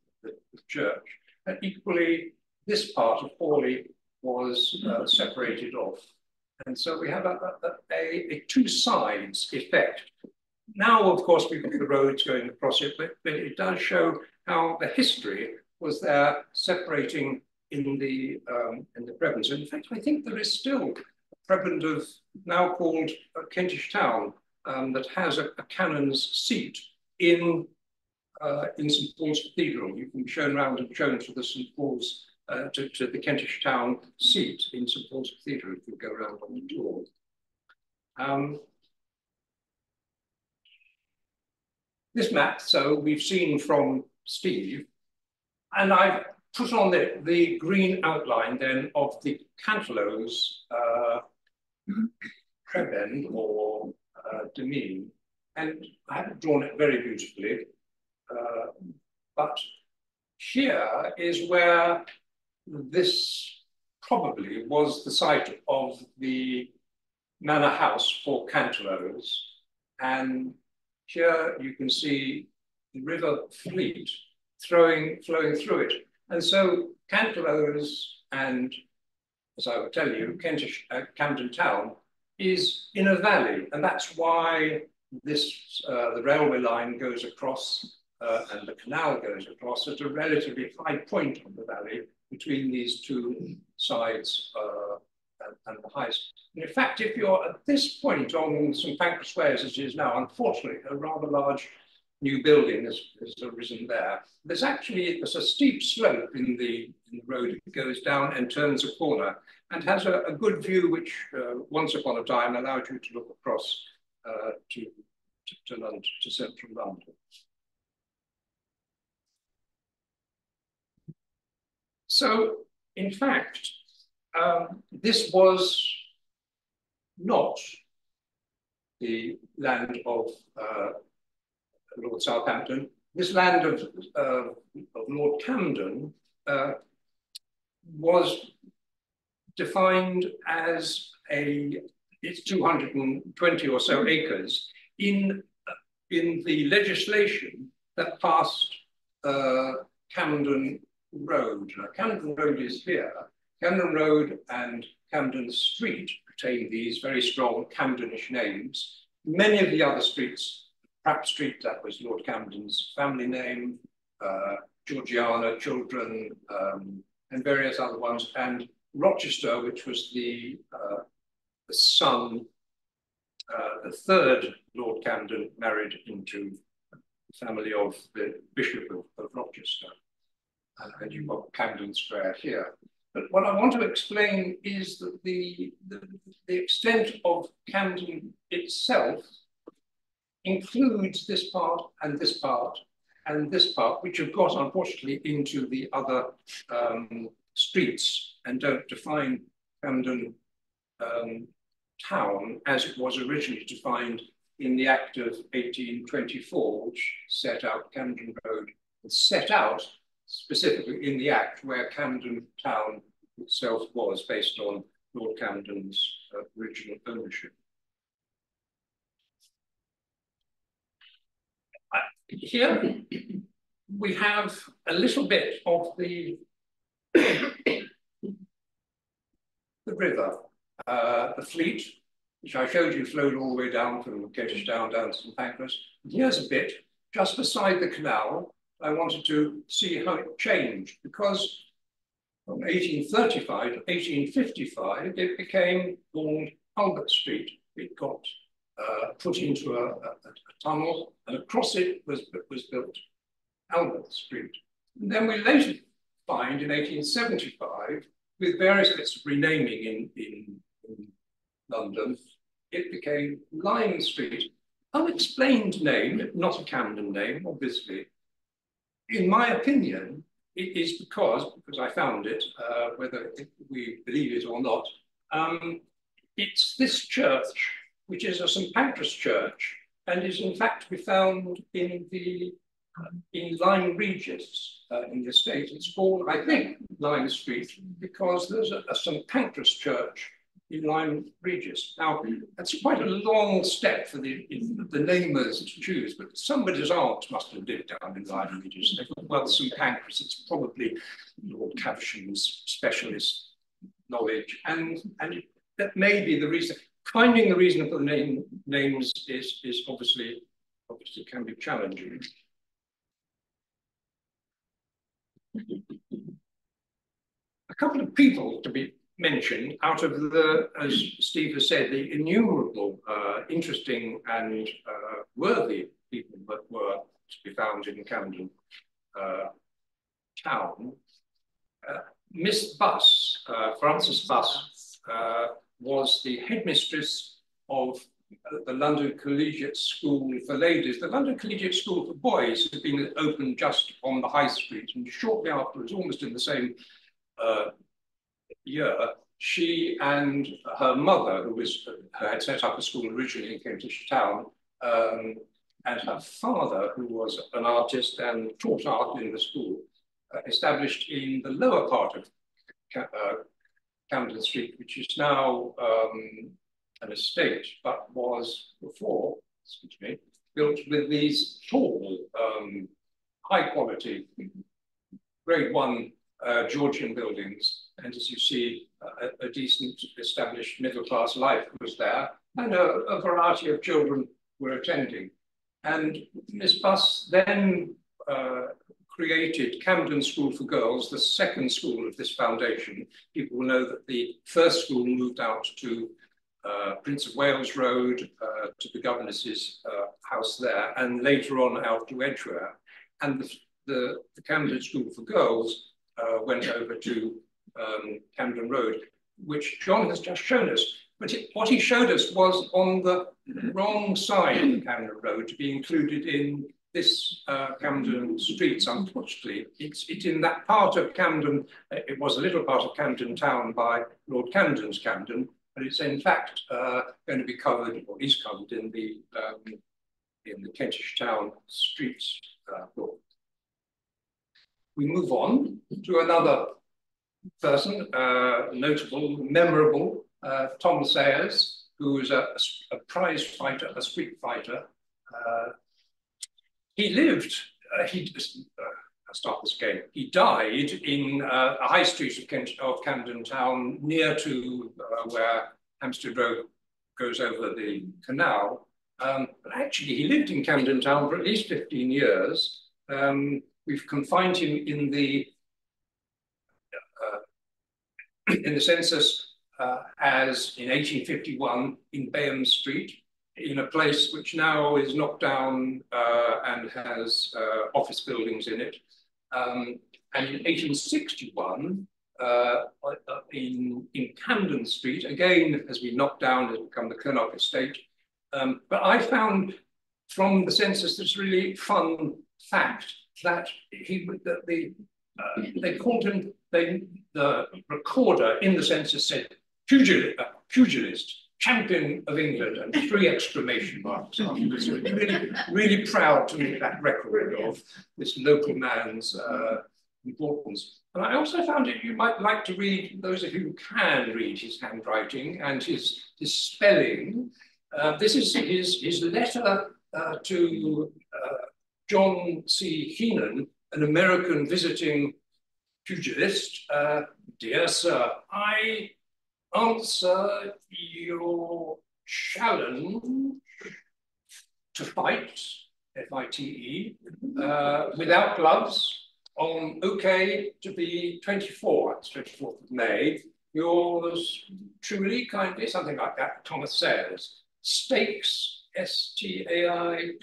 church. And equally, this part of Hawley was separated off. And so we have a two sides effect. Now, of course, we've got the roads going across it, but it does show how the history was there separating in the prebends. In fact, I think there is still a prebend of now called Kentish Town that has a canon's seat in St Paul's Cathedral. You can be shown around and shown to the St Paul's to the Kentish Town seat in St Paul's Cathedral if you go around on the tour. This map, so we've seen from Steve, and I've put on the green outline then of the Cantelows prebend or demesne, and I haven't drawn it very beautifully, but here is where this probably was the site of the manor house for Cantelows, and here you can see the River Fleet flowing through it. And so Cantelows and, as I will tell you, Camden Town is in a valley, and that's why this the railway line goes across and the canal goes across at a relatively high point on the valley between these two sides and the heights. And in fact, if you're at this point on St Pancras Way as it is now, unfortunately, a rather large new building has arisen there. There's a steep slope in the road. It goes down and turns a corner and has a good view, which once upon a time allowed you to look across to London, to central London. So, in fact, this was not the land of Lord Southampton. This land of Lord Camden was defined as it's 220 or so acres in the legislation that passed Camden Road. Now, Camden Road is here. Camden Road and Camden Street retain these very strong Camdenish names. Many of the other streets, Pratt Street, that was Lord Camden's family name, Georgiana, Children, and various other ones, and Rochester, which was the son, the third Lord Camden married into the family of the Bishop of Rochester. And you've got Camden Square here. But what I want to explain is that the extent of Camden itself includes this part and this part and this part, which have got, unfortunately, into the other streets and don't define Camden Town as it was originally defined in the Act of 1824, which set out Camden Road, set out specifically in the Act where Camden Town itself was based on Lord Camden's original ownership. Here we have a little bit of the river, the Fleet, which I showed you flowed all the way down from Kentish Town down to St Pancras. And here's a bit just beside the canal. I wanted to see how it changed, because from 1835 to 1855, it became called Albert Street. It got put into a tunnel, and across it was built Albert Street. And then we later find in 1875, with various bits of renaming in London, it became Lime Street. Unexplained name, not a Camden name, obviously. In my opinion, it is because I found it, whether we believe it or not, it's this church, which is a St Pancras church, and is in fact to be found in Lyme Regis in the estate. It's called, I think, Lyme Street, because there's a St Pancras church in Lyme Regis. Now, that's quite a long step for the namers to choose, but somebody's aunt must have lived down in Lyme Regis. They thought, well, St Pancras, it's probably Lord Caversham's specialist knowledge, and that may be the reason. Finding the reason for the names is obviously can be challenging. A couple of people to be mentioned out of the, as Steve has said, the innumerable interesting and worthy people that were to be found in Camden town. Miss Buss, Frances Buss, was the headmistress of the London Collegiate School for Ladies. The London Collegiate School for Boys had been opened just on the High Street, and shortly afterwards, almost in the same year, she and her mother, who had set up a school originally in Kentish Town, and her father, who was an artist and taught art in the school, established in the lower part of Camden Street, which is now an estate, but was before, excuse me, built with these tall, high quality, grade 1 Georgian buildings. And as you see, a decent established middle class life was there, and a variety of children were attending. And Miss Buss then created Camden School for Girls, the second school of this foundation. People will know that the first school moved out to Prince of Wales Road, to the governess's house there, and later on out to Edgware. And the Camden School for Girls went over to Camden Road, which John has just shown us. But what he showed us was on the wrong side of the Camden Road to be included in this Camden Streets. Unfortunately, it's in that part of Camden. It was a little part of Camden Town by Lord Camden's Camden, but it's in fact going to be covered, or is covered, in the Kentish Town Streets book. We move on to another person, notable, memorable, Tom Sayers, who was a prize fighter, a street fighter. He lived, I'll start this again. He died in a high street of Camden Town, near to where Hampstead Road goes over the canal. But actually, he lived in Camden Town for at least 15 years. We've confined him in the census as in 1851 in Bayham Street, in a place which now is knocked down and has office buildings in it. And in 1861, in Camden Street, again, as we knocked down, has become the Kilnock Estate. But I found from the census this really fun fact that they called him, the recorder in the census said, pugilist, champion of England, and 3 exclamation marks. He was really proud to make that record of this local man's importance. And I also found it, you might like to read, those of you who can read his handwriting and his spelling. This is his letter to John C. Heenan, an American visiting pugilist. Dear sir, I answer your challenge to fight, F-I-T-E, without gloves on OK to be 24, that's 24th of May. Yours truly, kindly, something like that, Thomas Sayers. Stakes, S-T-A-I-K-S,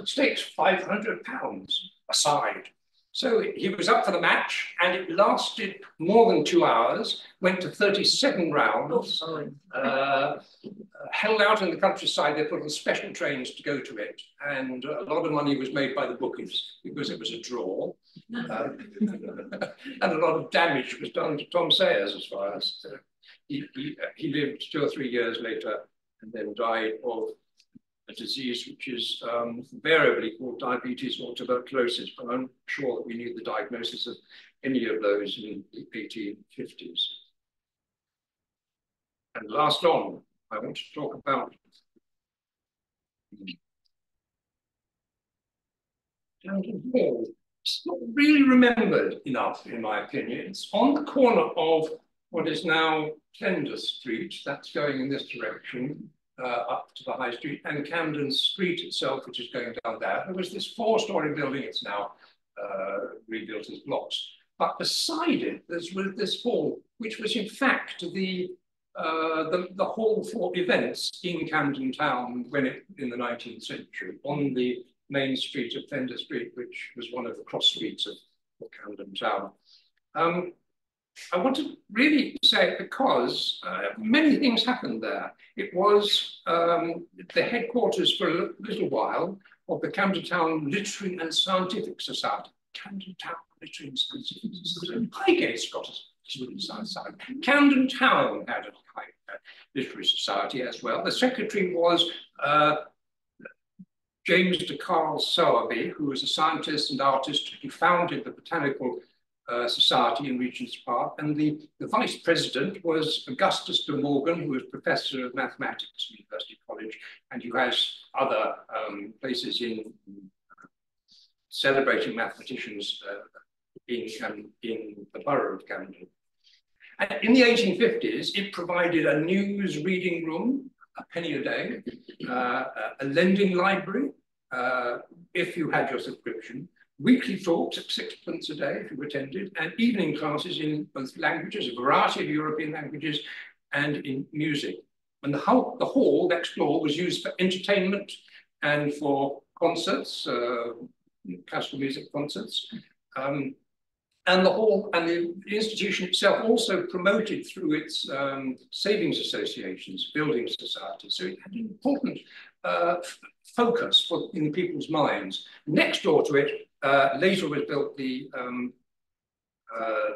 stakes £500 a side. So he was up for the match, and it lasted more than 2 hours, went to 37 rounds, held out in the countryside. They put on special trains to go to it, and a lot of money was made by the bookies because it was a draw. And a lot of damage was done to Tom Sayers as far as he lived 2 or 3 years later and then died of a disease which is variably called diabetes or tuberculosis, but I'm sure that we knew the diagnosis of any of those in the 1850s. And last on, I want to talk about Camden Hall. It's not really remembered enough, in my opinion. It's on the corner of what is now Flinders Street, that's going in this direction, up to the High Street, and Camden Street itself, which is going down there. There was this 4-story building, it's now rebuilt as blocks. But beside it, there's this hall, which was in fact the hall for events in Camden Town in the 19th century, on the main street of Flinders Street, which was one of the cross streets of Camden Town. I want to really say it because many things happened there. It was the headquarters for a little while of the Camden Town Literary and Scientific Society. Camden Town Literary and Scientific Society. Highgate's got a literary society. Camden Town had a literary society as well. The secretary was James de Carl Sowerby, who was a scientist and artist who founded the Botanical Society in Regent's Park, and the vice president was Augustus de Morgan, who was professor of mathematics at University College, and who has other places in celebrating mathematicians in the borough of Camden. And in the 1850s, it provided a news reading room, a penny a day, a lending library, if you had your subscription, weekly talks at 6p a day if you attended, and evening classes in both languages, a variety of European languages, and in music. And the hall next floor was used for entertainment and for concerts, classical music concerts. And the hall and the institution itself also promoted through its savings associations, building societies. So it had an important focus in people's minds. Next door to it, later was built the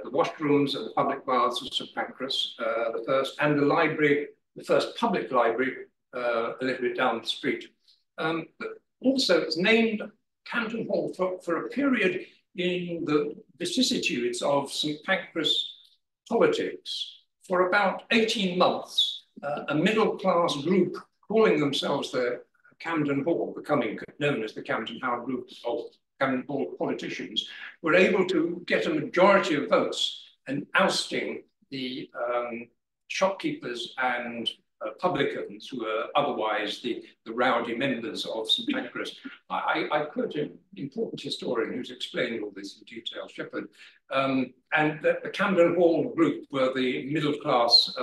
washrooms and the public baths of St Pancras, the first, and the library, the first public library, a little bit down the street. But also it's named Camden Hall for a period in the vicissitudes of St Pancras politics. For about 18 months, a middle-class group calling themselves the Camden Hall, becoming known as the Camden Hall group of Camden Hall politicians, were able to get a majority of votes and ousting the shopkeepers and publicans who were otherwise the rowdy members of St Pancras. I quote an important historian who's explaining all this in detail, Shepherd, and the Camden Hall group were the middle class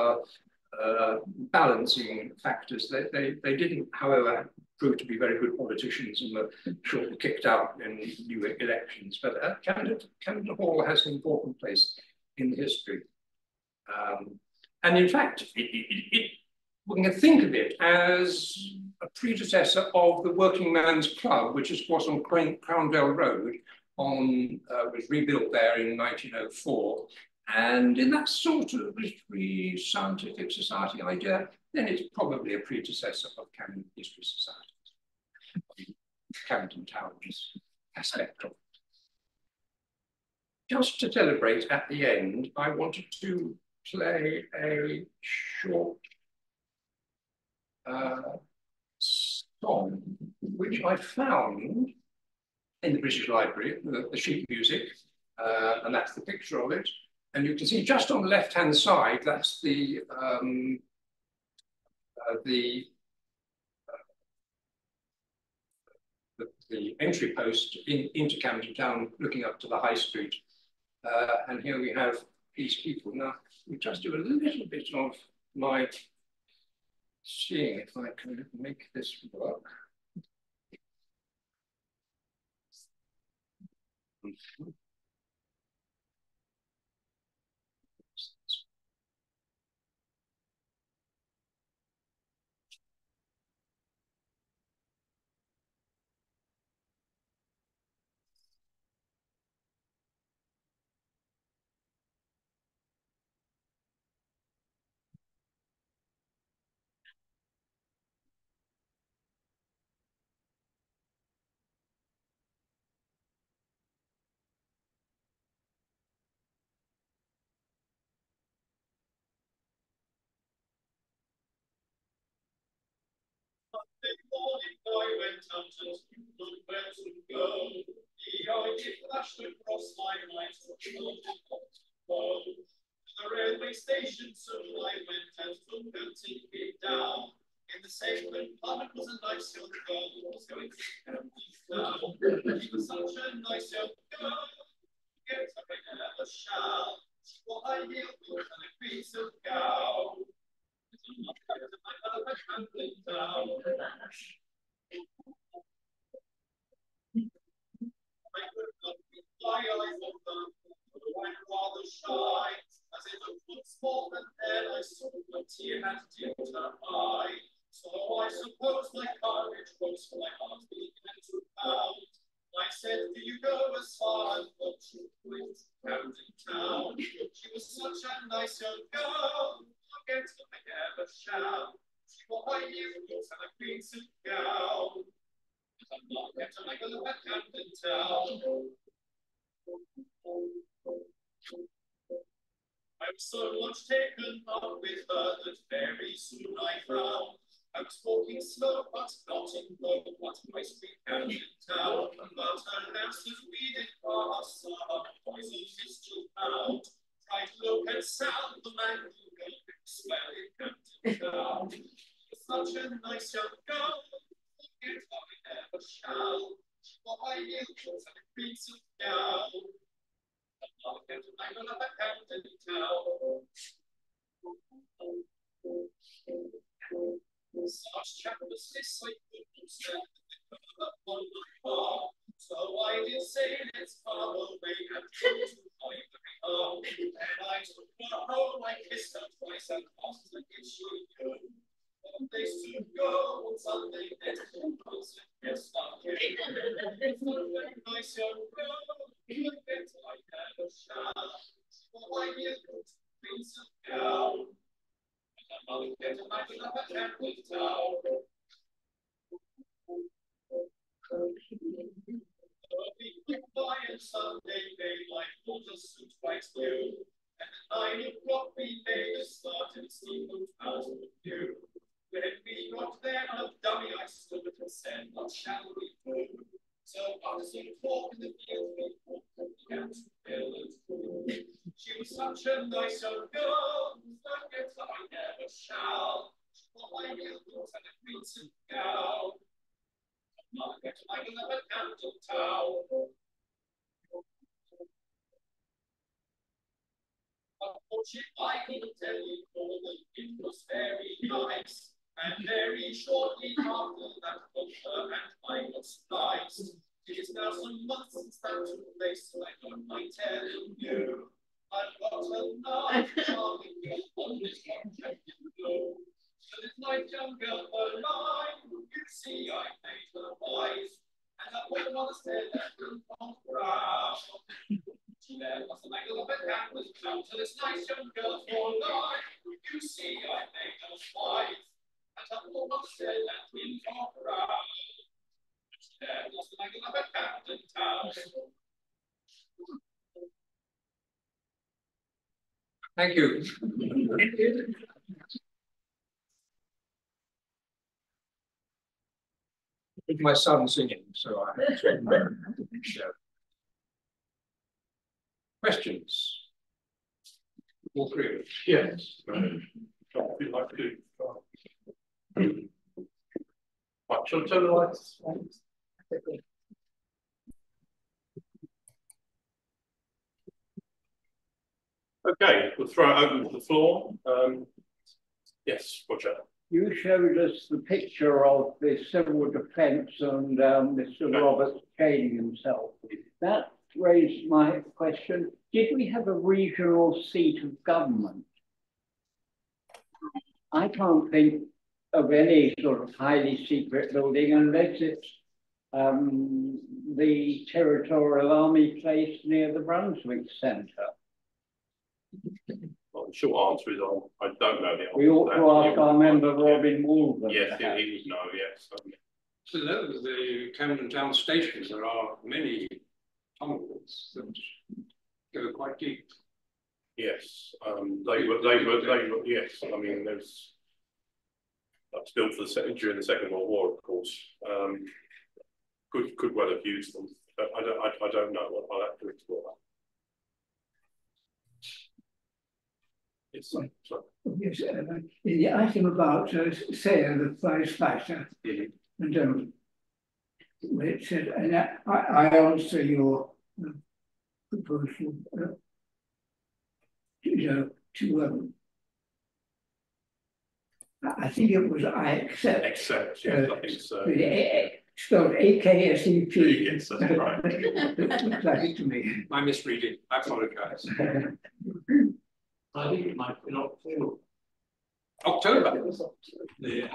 balancing factors. They didn't, however, prove to be very good politicians and were shortly kicked out in new elections. But Camden Hall has an important place in history. And in fact, we can think of it as a predecessor of the Working Man's Club, which is was on Crowndale Road, was rebuilt there in 1904. And in that sort of literary scientific society idea, then it's probably a predecessor of Camden History Society, Camden Town's aspect of it. Just to celebrate at the end, I wanted to play a short song, which I found in the British Library, the sheet music, and that's the picture of it. And you can see just on the left-hand side, that's the the entry post into Camden Town, looking up to the High Street. And here we have these people. Now, we just do a little bit of my seeing if I can make this work. Morning, I went out and looked where to go. The idea flashed across my mind, the railway station, so I went and took a ticket down. In the same compartment was a nice young girl who was going to Camden Town. She was such a nice young girl, get up and have a shower. She wore high heels and a piece of gown. My eyes open, I'm rather shy, as if a football, and then I saw a tear had dimmed her eye. So I suppose my courage rose, my heart began to pound. I said, do you go as far as what you went to Camden Town? She was such a nice young girl, forget if I ever shall. She wore high heels and a green suit gown. I'm not yet to make a look at Camden Town. I was so much taken up with her that very soon I found I was walking slow, but not in low, what might be Camden Town. But her lamps as we did pass, her poison mist to pound. Tried to look and sound the man who got smell in Camden Town. Such a nice young girl, forget how I never shall. She wore high heels and a green suit gown. I'm gonna have Camden Town. Such chapters this I couldn't stand upon my bar. So I did say, let's far away and come to my very heart. And I took her home, I kissed her twice and asked her if she knew. They soon go on Sunday, next month, yes, okay. Nice young girl, forget I never shall. For I hear good things of gown. And I'm not get a night of a Camden Town. Goodbye and Sunday daylight was a suit quite new. And at 9 o'clock we made a start and steamboat out of view. When we got there, a dummy I stood and said, what shall we do? So after some talk in the field, we began to fill and cool. She was such a nice young girl, forget that I never shall. She wore high heels and a green suit gown. Margaret, I will never Camden Town. Unfortunately, I can tell you all that it was very nice. And very shortly after that, both her and I got spliced. It is now some months since that took place, so I don't mind telling you. I've got another charming girl on this contract in blue. So this nice young girl for mine, you see I made her wise. And I put another step and on brow. She there was the angle of a Camden Town. So this nice young girl for life, you see I made her wise. And I almost said that in your brow. There was the angle of a Camden Town. Thank you. It's my son singing, so I have to show. Questions? All three of us. Yes. If you'd like to Shall I turn the lights? Okay, we'll throw it open to the floor. Yes, Roger. You showed us the picture of the civil defence and Mr. Roberts chaining himself. That raised my question. Did we have a regional seat of government? I can't think of any sort of highly secret building unless it's the Territorial Army place near the Brunswick Centre. Well, the short answer is I don't know the answer. We ought to ask our member Robin Wolven. Yes, he would know, yes. So the Camden Town Station, there are many tunnels that go quite deep. Yes, they were, yes. I mean, there's, that was built for during the Second World War, of course. Could well have used them. I don't know. I'll have to explore that. Yes, sorry. Yes, the item about sale of Weisswasser, and where it said, and I answer your proposal, I think it was I accept. Accept, yes, I think so. Spelled AKSEP. Yes, that's right. Looks like it to me. My misreading, I apologise. I think it might be in October. October. We are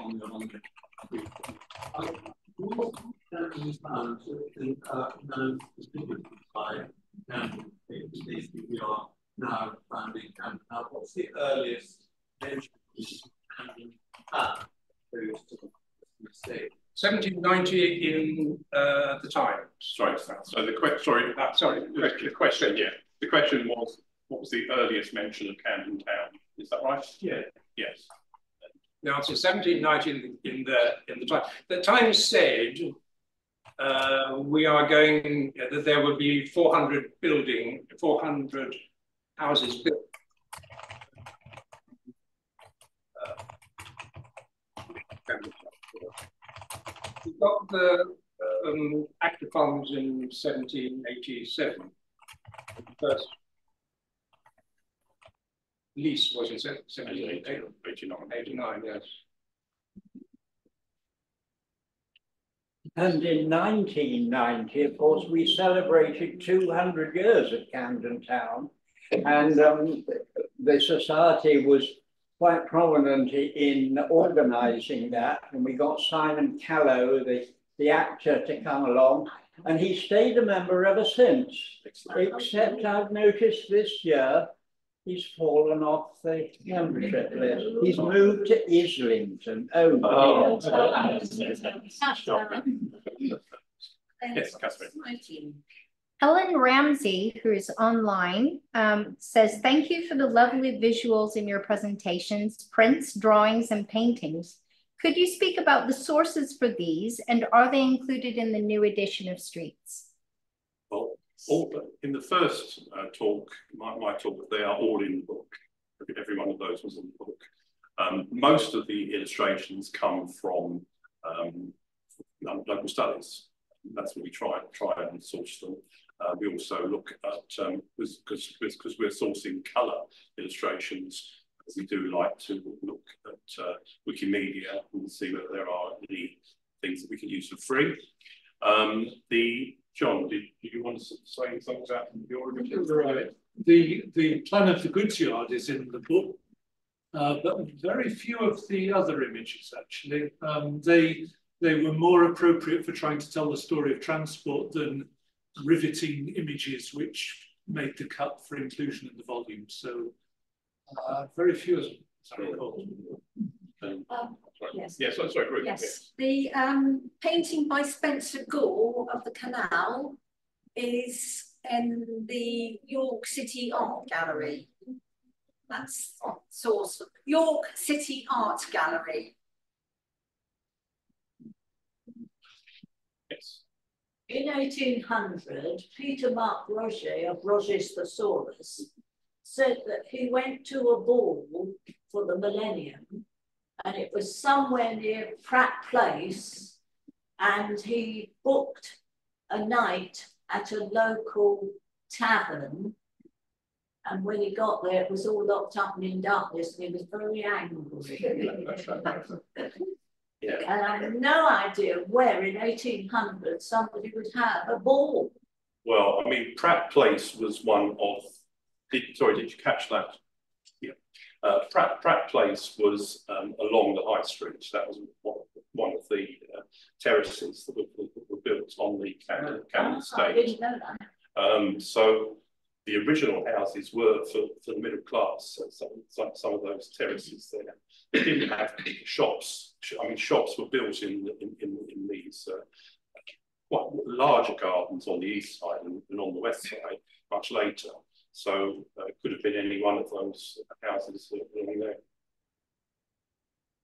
now founding Camden. Now, what's the earliest mention of Camden? 1790 in the Times. Sorry, so the question, yeah. The question was, what was the earliest mention of Camden Town? Is that right? Yeah. Yes. The answer is 1790 in the Times. The Times said we are going that there will be 400 houses built. We got the Act of Funds in 1787. The first lease was in 1789, yes. And in 1990, of course, we celebrated 200 years of Camden Town, and the society was quite prominent in organising that. And we got Simon Callow, the actor, to come along, and he stayed a member ever since. Except I've noticed this year, he's fallen off the membership list. He's moved to Islington. Oh, yes, Catherine. Helen Ramsey, who is online, says, thank you for the lovely visuals in your presentations, prints, drawings, and paintings. Could you speak about the sources for these, and are they included in the new edition of Streets? Well, in the first talk, my talk, they are all in the book. Every one of those was in the book. Most of the illustrations come from local studies. That's what we try and source them. We also look at, because we're sourcing colour illustrations, we do like to look at Wikimedia and see whether there are any things that we can use for free. John, did you want to say something about the origin? Right. The plan of the goods yard is in the book, but very few of the other images actually. They were more appropriate for trying to tell the story of transport than riveting images which made the cut for inclusion in the volume. So very few of them, as I recall. Yes. Yes, sorry, Ruth. Yes. The painting by Spencer Gore of the canal is in the York City Art Gallery. That's source. York City Art Gallery. Yes. In 1800, Peter Mark Roget of Roget's Thesaurus said that he went to a ball for the millennium, and it was somewhere near Pratt Place, and he booked a night at a local tavern. And when he got there, it was all locked up and in darkness, and he was very angry. Yeah. And I have no idea where in 1800 somebody would have a ball. Well, I mean, Pratt Place was one of. Sorry, did you catch that? Yeah. Pratt Place was along the High Street. That was one of the terraces that were built on the Camden estate. I didn't know that. So the original houses were for the middle class. So some of those terraces there. They didn't have shops. I mean, shops were built in these quite larger gardens on the east side and on the west side much later. So it could have been any one of those houses along there.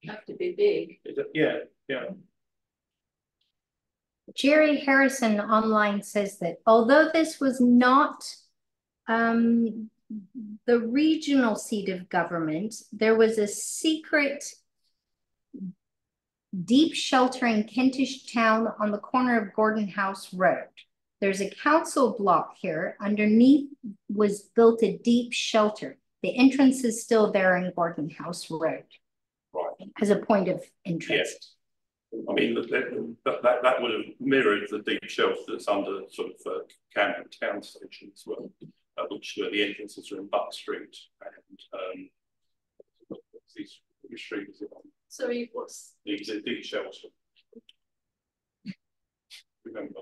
Have to be big. Yeah, yeah. Jerry Harrison online says that although this was not the regional seat of government, there was a secret deep shelter in Kentish Town on the corner of Gordon House Road. There's a council block here. Underneath was built a deep shelter. The entrance is still there in Gordon House Road. Right. As a point of interest. Yes. I mean, that would have mirrored the deep shelter that's under sort of Camden Town Station as well, which the entrances are in Buck Street and which street is it on? Sorry, what's The deep shelter. Remember?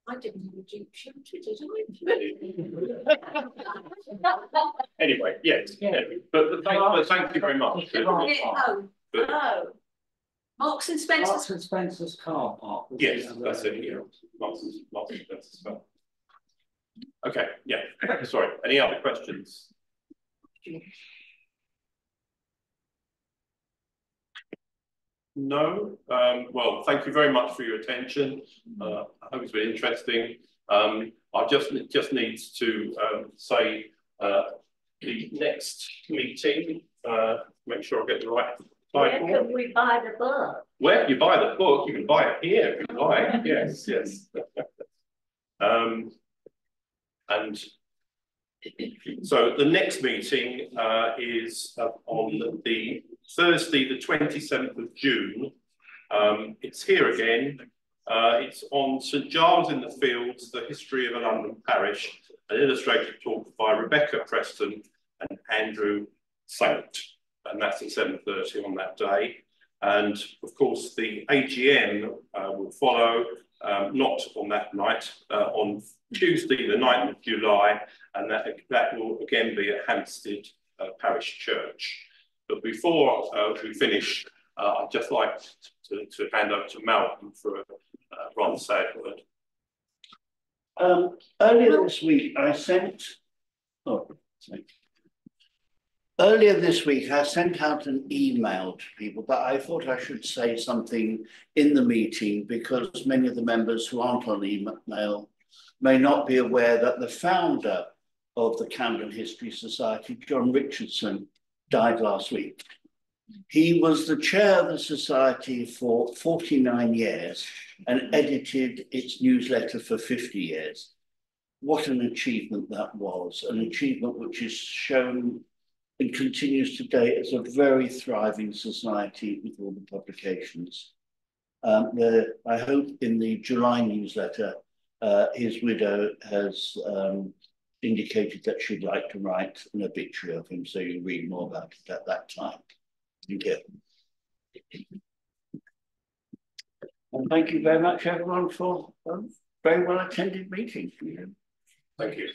I didn't have a deep shelter, did I? Anyway, yes, yeah. But thank you very much. Oh, Marks and Spencer's. Marks and Spencer's car park. Yes, that's it. Yeah. Marks and Spencer's car. Okay, yeah. Sorry. Any other questions? No. Well, thank you very much for your attention. I hope it's been interesting. I just needs to say the next meeting. Make sure I get the right title. Where can we buy the book? Where you buy the book, you can buy it here if you like. Yes, yes. And so the next meeting is on the Thursday, the 27th of June. It's here again. It's on St Giles in the Fields, the history of a London parish, an illustrated talk by Rebecca Preston and Andrew Saint. And that's at 7:30 on that day. And of course, the AGM will follow, not on that night, on Tuesday, the 9th of July, and that will again be at Hampstead Parish Church. But before we finish, I'd just like to hand over to Malcolm for a rather sad word. Earlier this week, I sent out an email to people, but I thought I should say something in the meeting because many of the members who aren't on email may not be aware that the founder of the Camden History Society, John Richardson, died last week. He was the chair of the society for 49 years and edited its newsletter for 50 years. What an achievement that was, an achievement which is shown and continues today as a very thriving society with all the publications. I hope in the July newsletter, his widow has indicated that she'd like to write an obituary of him, so you read more about it at that time. Thank you. And thank you very much, everyone, for a very well attended meeting. Thank you.